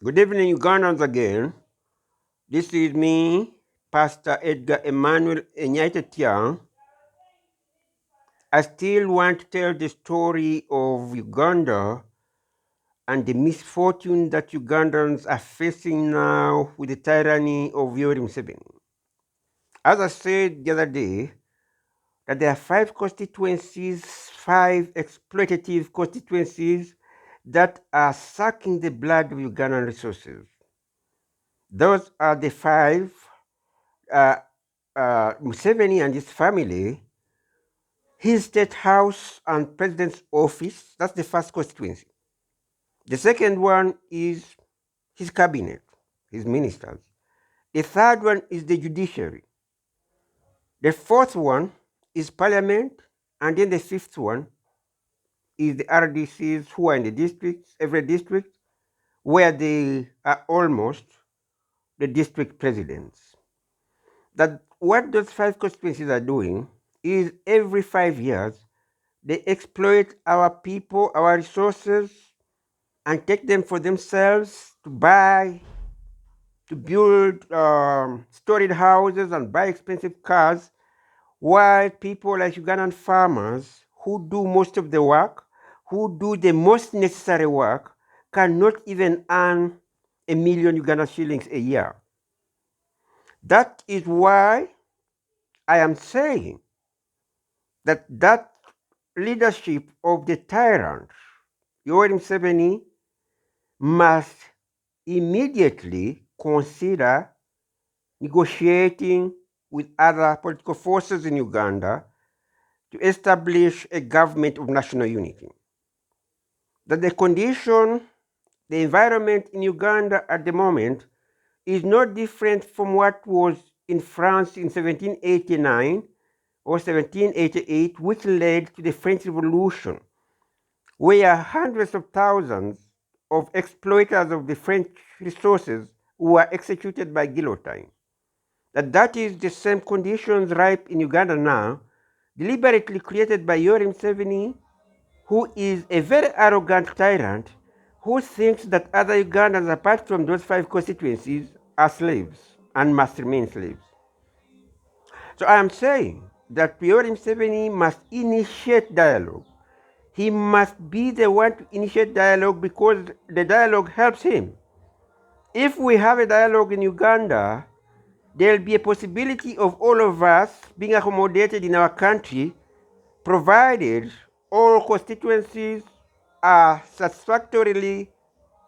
Good evening, Ugandans again. This is me, Pastor Edgar Emmanuel Enyaitetyan. I still want to tell the story of Uganda and the misfortune that Ugandans are facing now with the tyranny of Yoweri Museveni. As I said the other day, that there are five constituencies, five exploitative constituencies that are sucking the blood of Ugandan resources. Those are the five uh, Museveni and his family, his state house and president's office. That's the first constituency. The second one is his cabinet, his ministers. The third one is the judiciary. The fourth one is parliament. And then the fifth one is the RDCs who are in the districts, every district, where they are almost the district presidents. That what those five constituencies are doing is every 5 years they exploit our people, our resources, and take them for themselves to buy, to build storage houses and buy expensive cars, while people like Ugandan farmers who do most of the work, who do the most necessary work, cannot even earn 1 million Uganda shillings a year. That is why I am saying that leadership of the tyrant, Yoweri Museveni, must immediately consider negotiating with other political forces in Uganda to establish a government of national unity. That the condition, the environment in Uganda at the moment is not different from what was in France in 1789 or 1788, which led to the French Revolution, where hundreds of thousands of exploiters of the French resources were executed by guillotine. That is the same conditions ripe in Uganda now, deliberately created by Yoweri Museveni, who is a very arrogant tyrant who thinks that other Ugandans, apart from those five constituencies, are slaves and must remain slaves. So I am saying that Yoweri Museveni must initiate dialogue. He must be the one to initiate dialogue because the dialogue helps him. If we have a dialogue in Uganda, there'll be a possibility of all of us being accommodated in our country, provided all constituencies are satisfactorily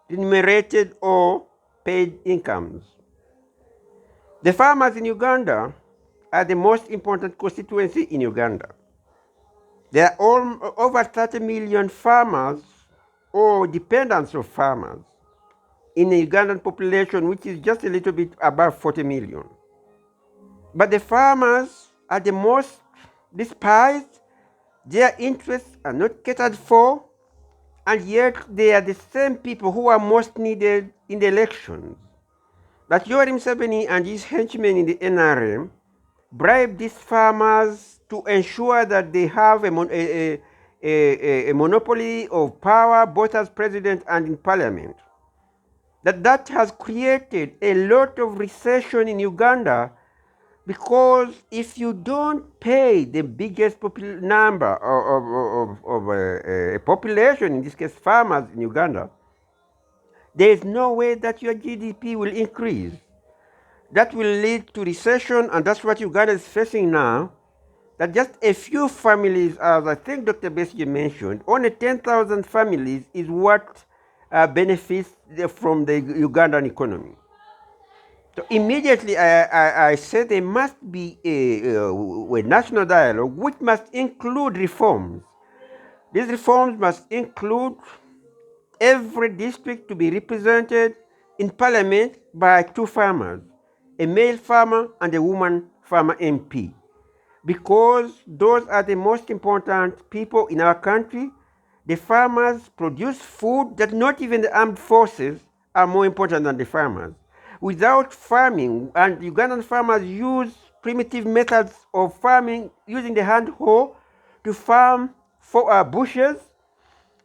remunerated or paid incomes. The farmers in Uganda are the most important constituency in Uganda. There are over 30 million farmers or dependents of farmers in the Ugandan population, which is just a little bit above 40 million. But the farmers are the most despised, their interests are not catered for, and yet they are the same people who are most needed in the elections. That Yoweri Museveni and his henchmen in the NRM bribe these farmers to ensure that they have a monopoly of power both as president and in parliament. That has created a lot of recession in Uganda because if you don't pay the biggest number of a population, in this case farmers in Uganda, there is no way that your GDP will increase. That will lead to recession, and that's what Uganda is facing now. That just a few families, as I think Dr. Bessie mentioned, only 10,000 families is what benefits from the Ugandan economy. So immediately I said there must be a national dialogue which must include reforms. These reforms must include every district to be represented in parliament by two farmers, a male farmer and a woman farmer MP, because those are the most important people in our country. The farmers produce food that not even the armed forces are more important than the farmers. Without farming, and Ugandan farmers use primitive methods of farming using the hand hoe to farm for bushes,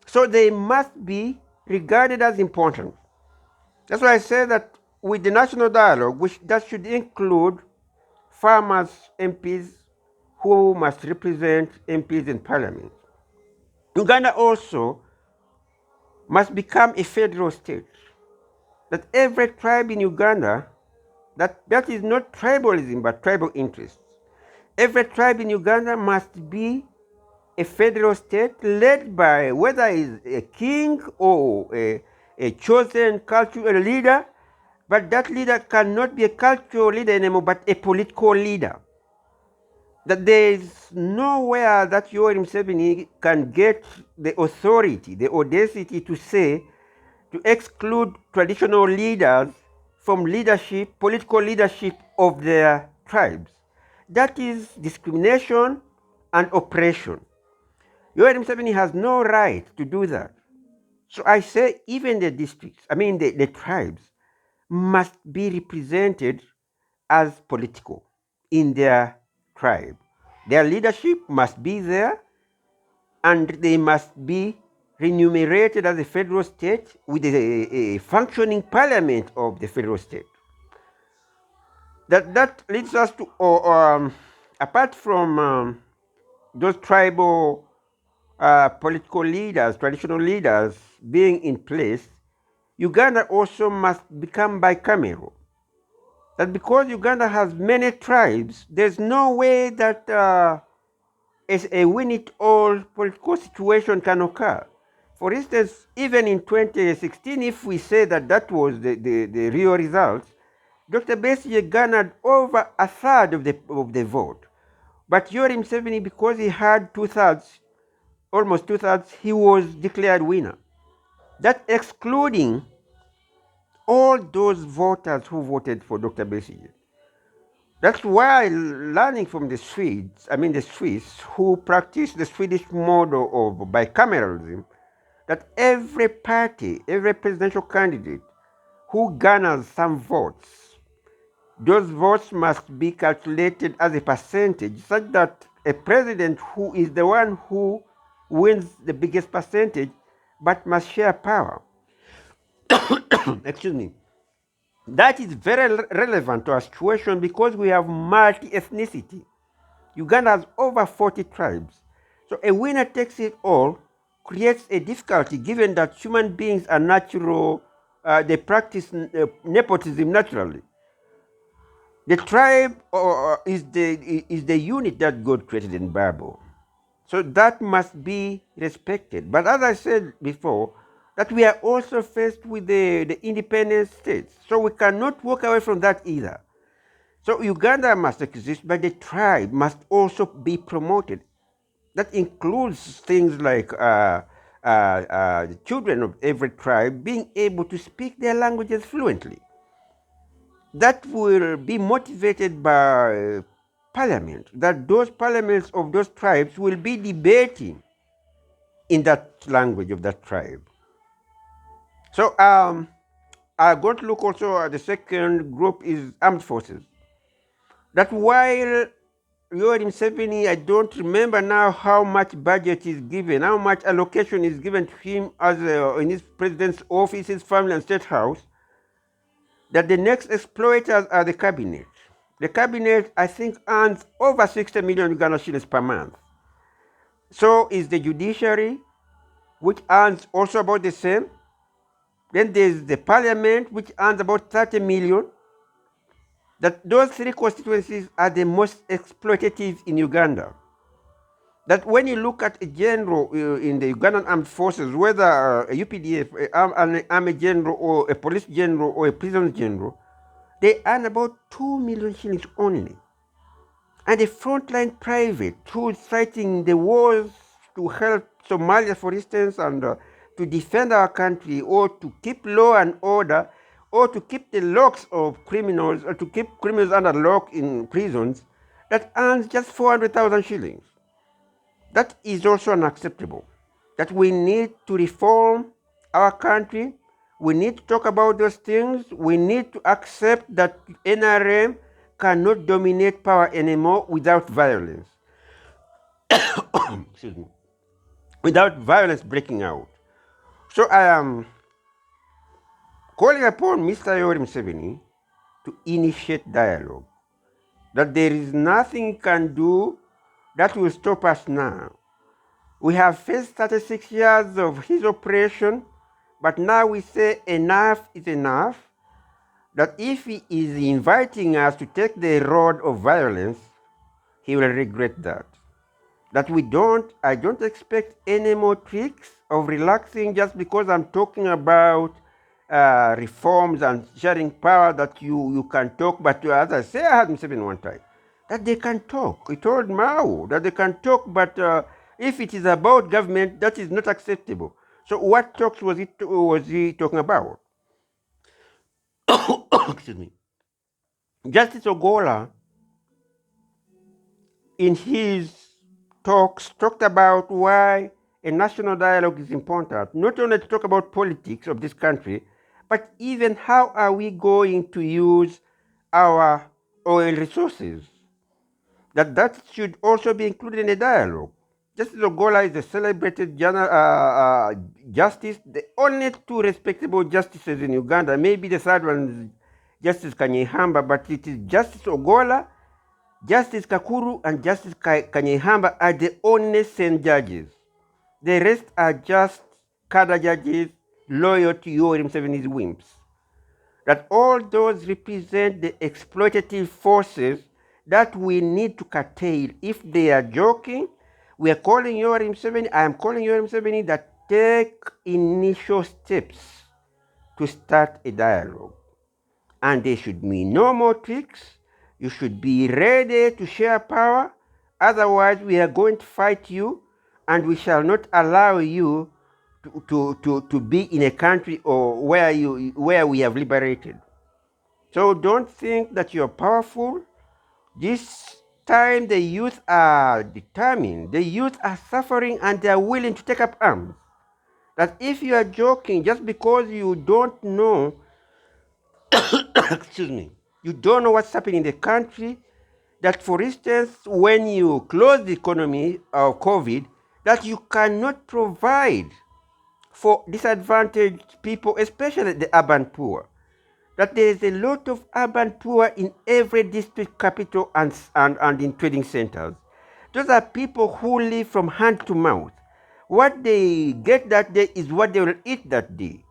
so they must be regarded as important. That's why I say that with the national dialogue, which that should include farmers, MPs, who must represent MPs in parliament. Uganda also must become a federal state. That every tribe in Uganda, that is not tribalism but tribal interests. Every tribe in Uganda must be a federal state led by whether it's a king or a chosen cultural leader, but that leader cannot be a cultural leader anymore, but a political leader. That there is nowhere that Yoweri Museveni can get the authority, the audacity to say, to exclude traditional leaders from leadership, political leadership of their tribes. That is discrimination and oppression. Yoweri Museveni has no right to do that. So I say even the districts, I mean the tribes, must be represented as political in their tribe. Their leadership must be there and they must be remunerated as a federal state with a functioning parliament of the federal state. That leads us to, apart from those tribal political leaders, traditional leaders being in place, Uganda also must become bicameral. That because Uganda has many tribes, there's no way that a win-it-all political situation can occur. For instance, even in 2016, if we say that that was the real results, Dr. Besigye garnered over a third of the vote. But Yoweri Museveni, because he had two-thirds, almost two-thirds, he was declared winner. That excluding all those voters who voted for Dr. Besigye. That's why learning from the Swedes, I mean the Swiss, who practice the Swedish model of bicameralism, that every party, every presidential candidate who garners some votes, those votes must be calculated as a percentage such that a president who is the one who wins the biggest percentage but must share power. Excuse me. That is very relevant to our situation because we have multi-ethnicity. Uganda has over 40 tribes. So a winner takes it all creates a difficulty given that human beings are natural, they practice nepotism naturally. The tribe is the unit that God created in the Bible. So that must be respected. But as I said before, that we are also faced with the independent states. So we cannot walk away from that either. So Uganda must exist, but the tribe must also be promoted. That includes things like the children of every tribe being able to speak their languages fluently. That will be motivated by parliament, that those parliaments of those tribes will be debating in that language of that tribe. So I'm going to look also at the second group is armed forces. That while Yoweri Museveni, I don't remember now how much budget is given, how much allocation is given to him as in his president's office, his family and state house, that the next exploiters are the cabinet. The cabinet, I think, earns over 60 million Uganda shillings per month. So is the judiciary, which earns also about the same. Then there's the parliament, which earns about 30 million. That those three constituencies are the most exploitative in Uganda. That when you look at a general in the Ugandan armed forces, whether a UPDF, an army general, or a police general, or a prison general, they earn about 2 million shillings only. And the frontline private who is fighting the wars to help Somalia, for instance, and to defend our country, or to keep law and order, or to keep the locks of criminals, or to keep criminals under lock in prisons, that earns just 400,000 shillings. That is also unacceptable. That we need to reform our country. We need to talk about those things. We need to accept that NRM cannot dominate power anymore without violence. Excuse me. Without violence breaking out. So calling upon Mr. Yoweri Museveni to initiate dialogue, that there is nothing he can do that will stop us now. We have faced 36 years of his oppression, but now we say enough is enough, that if he is inviting us to take the road of violence, he will regret that. That I don't expect any more tricks of relaxing just because I'm talking about reforms and sharing power, that you can talk. But as I say, I had Museveni one time, that they can talk. He told Mao that they can talk, but if it is about government, that is not acceptable. So what talks was he talking about? Excuse me. Justice Ogola, in his talks, talked about why a national dialogue is important, not only to talk about politics of this country, but even how are we going to use our oil resources. That should also be included in the dialogue. Justice Ogola is a celebrated justice, the only two respectable justices in Uganda. Maybe the third one is Justice Kanyehamba, but it is Justice Ogola, Justice Kakuru, and Justice Kanyehamba are the only sane judges. The rest are just cadre judges loyal to Yoweri Museveni's whims. That all those represent the exploitative forces that we need to curtail. If they are joking, we are calling Yoweri Museveni, I am calling Yoweri Museveni, that take initial steps to start a dialogue. And there should be no more tricks. You should be ready to share power. Otherwise, we are going to fight you, and we shall not allow you to be in a country or where we have liberated. So don't think that you're powerful. This time the youth are determined. The youth are suffering and they are willing to take up arms. That if you are joking just because you don't know, excuse me, you don't know what's happening in the country, that for instance, when you close the economy of COVID, that you cannot provide for disadvantaged people, especially the urban poor. That there is a lot of urban poor in every district capital and in trading centers. Those are people who live from hand to mouth. What they get that day is what they will eat that day.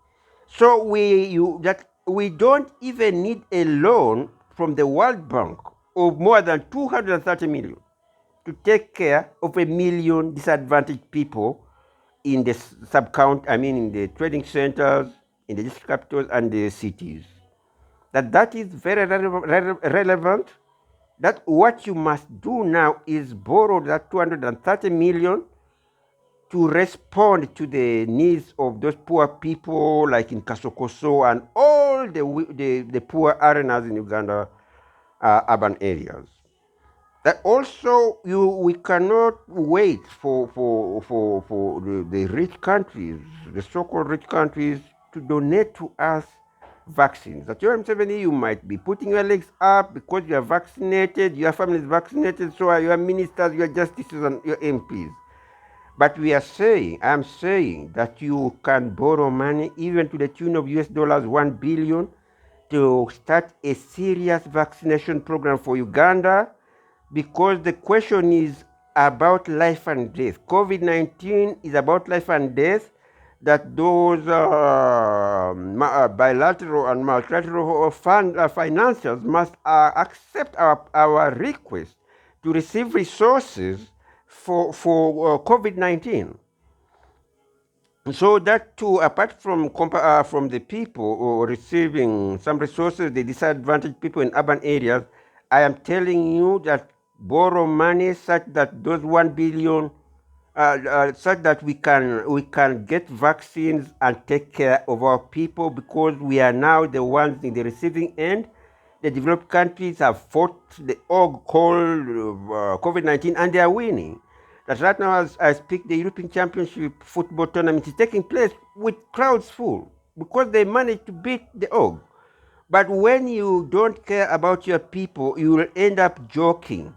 So we don't even need a loan from the World Bank of more than 230 million to take care of 1 million disadvantaged people in the in the trading centers, in the district capitals and the cities. That is very relevant. That what you must do now is borrow that 230 million to respond to the needs of those poor people, like in Kasokoso and all the poor areas in Uganda, urban areas. That also we cannot wait for the rich countries, the so-called rich countries, to donate to us vaccines. At your M70, you might be putting your legs up because you are vaccinated, your family is vaccinated, so are your ministers, your justices, and your MPs. But I'm saying that you can borrow money even to the tune of US dollars 1 billion to start a serious vaccination program for Uganda, because the question is about life and death. COVID-19 is about life and death, that those bilateral and multilateral financiers must accept our request to receive resources for COVID-19. So that too, apart from the people receiving some resources, the disadvantaged people in urban areas, I am telling you that borrow money such that those 1 billion, such that we can get vaccines and take care of our people, because we are now the ones in the receiving end. The developed countries have fought the org called COVID-19 and they are winning. That right now, as I speak, the European Championship football tournament is taking place with crowds full because they managed to beat the org. But when you don't care about your people, you will end up joking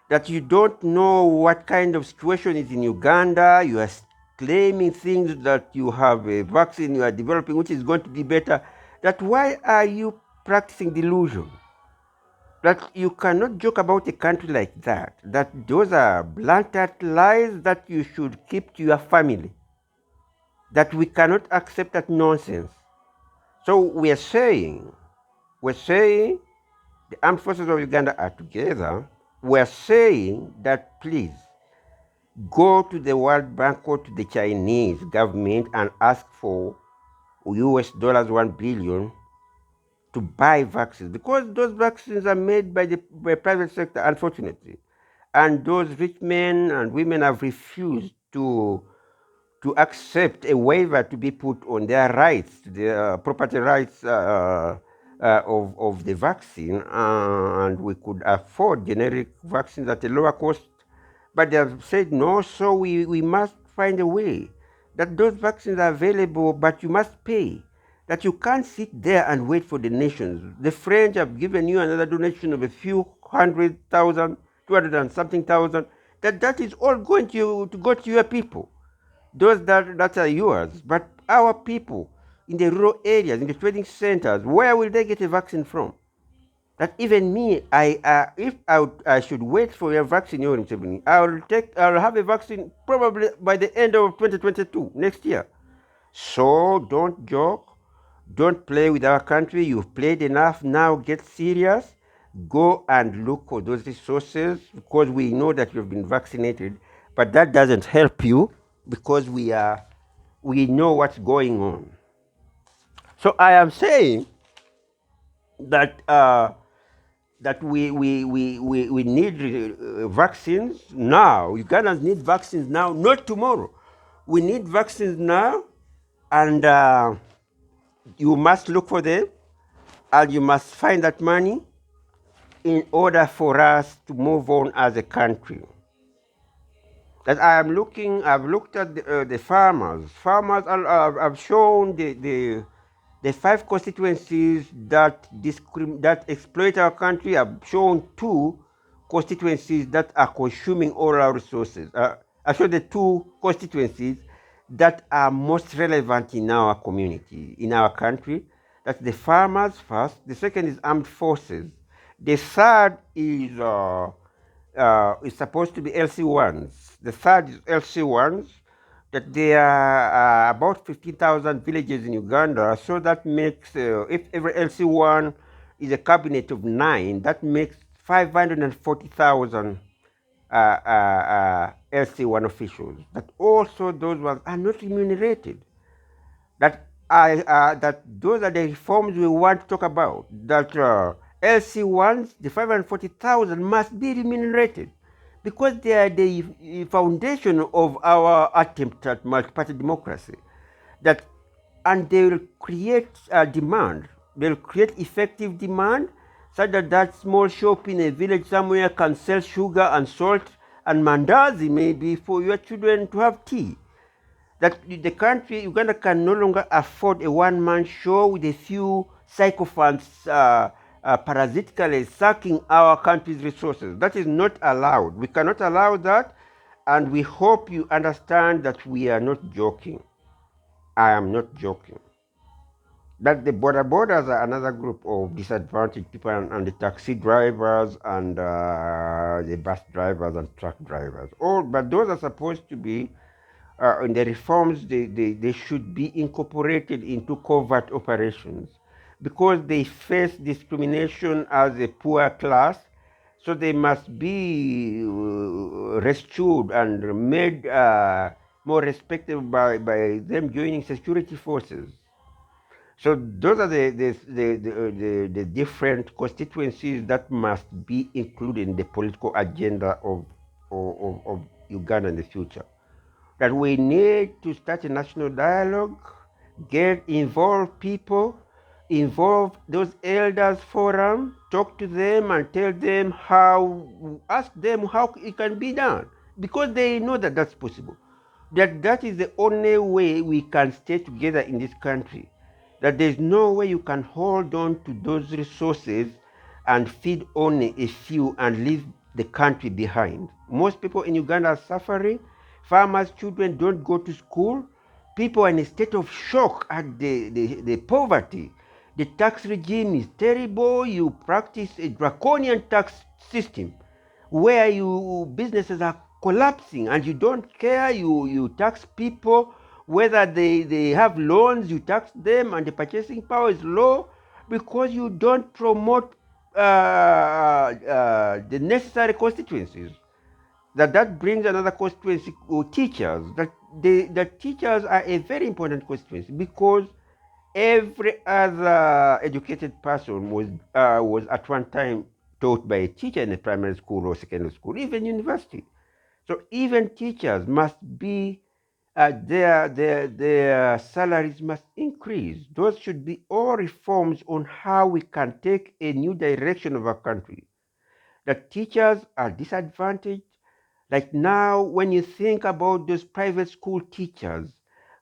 that you don't know what kind of situation is in Uganda. You are claiming things that you have a vaccine you are developing which is going to be better. That why are you practicing delusion? That you cannot joke about a country like that. That those are blunt lies that you should keep to your family. That we cannot accept that nonsense. So we're saying the armed forces of Uganda are together. We're saying that please go to the World Bank or to the Chinese government and ask for US dollars 1 billion to buy vaccines, because those vaccines are made by the private sector, unfortunately. And those rich men and women have refused to accept a waiver to be put on their rights, their property rights of the vaccine, and we could afford generic vaccines at a lower cost. But they have said no, so we must find a way that those vaccines are available, but you must pay. That you can't sit there and wait for the nations. The French have given you another donation of a few 100,000, 200 and something thousand. That is all going to go to your people, those that are yours. But our people in the rural areas, in the trading centers, where will they get a vaccine from? That even me, if I should wait for a vaccine, I'll have a vaccine probably by the end of 2022, next year. So don't joke, don't play with our country. You've played enough. Now get serious. Go and look for those resources, because we know that you've been vaccinated, but that doesn't help you, because we know what's going on. So I am saying that we need vaccines now. Ugandans need vaccines now, not tomorrow. We need vaccines now, and you must look for them, and you must find that money in order for us to move on as a country. That I've looked at the farmers. Farmers have shown the five constituencies that exploit our country. Have shown two constituencies that are consuming all our resources. I showed the two constituencies that are most relevant in our community, in our country. That's the farmers first. The second is armed forces. The third is supposed to be LC1s. The third is LC1s, that there are about 15,000 villages in Uganda. So that makes, if every LC1 is a cabinet of 9, that makes 540,000 LC1 officials. But also those ones are not remunerated. That those are the reforms we want to talk about. That LC1s, the 540,000, must be remunerated, because they are the foundation of our attempt at multi-party democracy. That and they will create demand. They will create effective demand, such that small shop in a village somewhere can sell sugar and salt and mandazi maybe for your children to have tea. That the country, Uganda, can no longer afford a one-man show with a few sycophants parasitically sucking our country's resources. That is not allowed. We cannot allow that, and we hope you understand that we are not joking. I am not joking. That the border borders are another group of disadvantaged people, and the taxi drivers and the bus drivers and truck drivers. All, but those are supposed to be in the reforms. They should be incorporated into covert operations, because they face discrimination as a poor class. So they must be rescued and made more respectable by them joining security forces. So those are the different constituencies that must be included in the political agenda of Uganda in the future. That we need to start a national dialogue, involve people, involve those elders forum, talk to them and tell them ask them how it can be done, because they know that that's possible. That is the only way we can stay together in this country. That there's no way you can hold on to those resources and feed only a few and leave the country behind. Most people in Uganda are suffering. Farmers' children don't go to school. People are in a state of shock at the poverty. The tax regime is terrible. You practice a draconian tax system where businesses are collapsing and you don't care. You tax people whether they have loans, you tax them, and the purchasing power is low because you don't promote the necessary constituencies. That brings another constituency, teachers. The teachers are a very important constituency because every other educated person was at one time taught by a teacher in a primary school or secondary school, even university. So even teachers must be their salaries must increase. Those should be all reforms on how we can take a new direction of our country. The teachers are disadvantaged. Like now, when you think about those private school teachers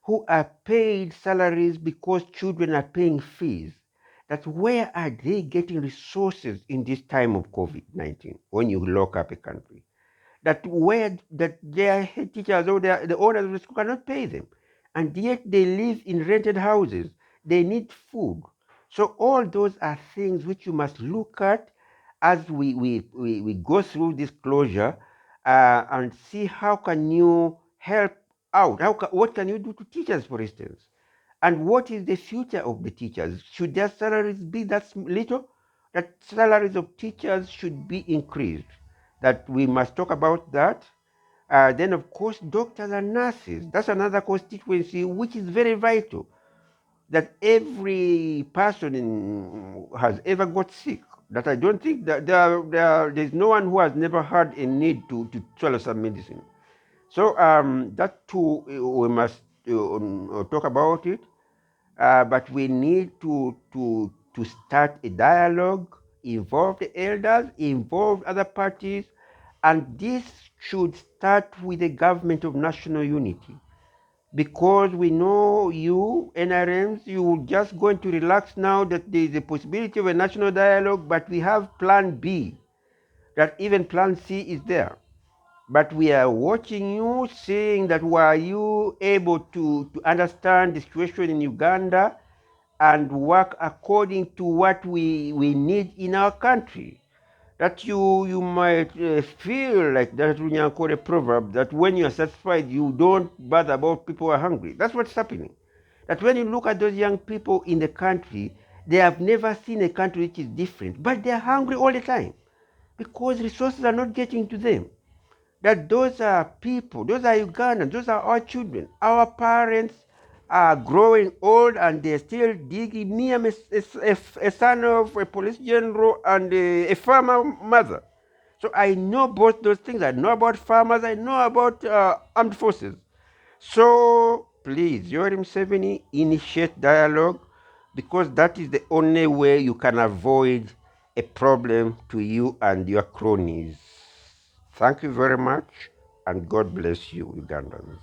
who are paid salaries because children are paying fees, that where are they getting resources in this time of COVID-19 when you lock up a country? That their head teachers or the owners of the school cannot pay them, and yet they live in rented houses. They need food. So all those are things which you must look at as we go through this closure and see how can you help out. What can you do to teachers, for instance? And what is the future of the teachers? Should their salaries be that little? That salaries of teachers should be increased. That we must talk about that. Then, of course, doctors and nurses. That's another constituency which is very vital. That every person has ever got sick. That I don't think that there's no one who has never had a need to swallow some medicine. So that too, we must talk about it. But we need to start a dialogue, involve the elders, involve other parties, and this should start with the government of national unity. Because we know you, NRMs, you just going to relax now that there is a possibility of a national dialogue, but we have plan B, that even plan C is there. But we are watching you, seeing that were you able to understand the situation in Uganda and work according to what we need in our country. That you might feel like that called a proverb that when you are satisfied, you don't bother about people who are hungry. That's what's happening. That when you look at those young people in the country, they have never seen a country which is different, but they are hungry all the time because resources are not getting to them. That those are people, those are Ugandans, those are our children. Our parents are growing old and they're still digging. Me, I'm a son of a police general and a farmer mother. So I know both those things. I know about farmers, I know about armed forces. So please, Yoweri Museveni, initiate dialogue because that is the only way you can avoid a problem to you and your cronies. Thank you very much, and God bless you, Ugandans.